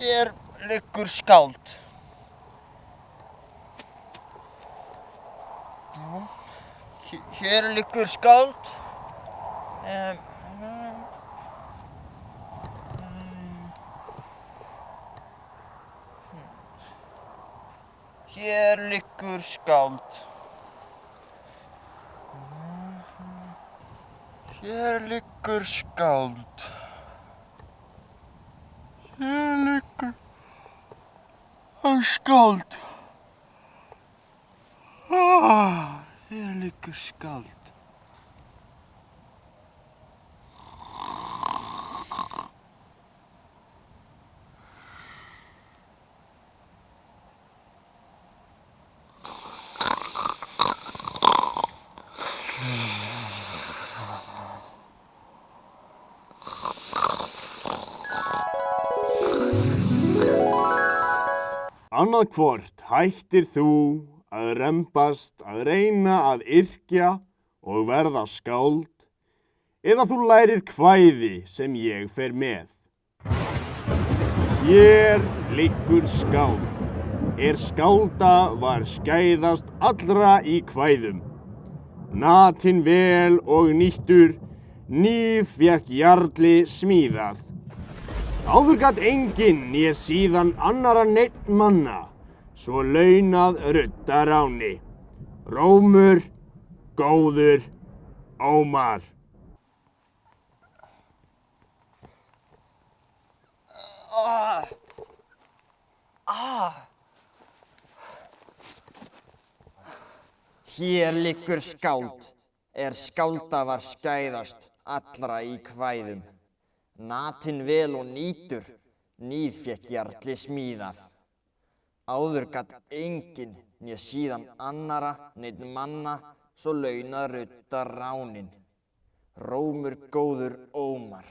Hér liggur skáld. Hér liggur skáld. Hér liggur skáld. Hér liggur skáld. Hér liggur skáld. Hér liggur skáld. Annaðhvort hættir þú að rembast að reyna að yrkja og verða skáld, eða þú lærir kvæði sem ég fer með. Hér liggur skáld, skálda var skæðast allra í kvæðum. Natinn vel og nýttur, níð fékk jarli smíðað. Áður gat enginn né síðan annara neinn manna, svo launað rudda ráni. Rómur, góður, ómar. Hér liggur skáld, skálda var skæðast allra í kvæðum. Natinn vel og nýtur, níð fékk jarli smíðað. Áður gat enginn né síðan annara neinn manna, svo launað rudda ránin. Rómur góður ómar.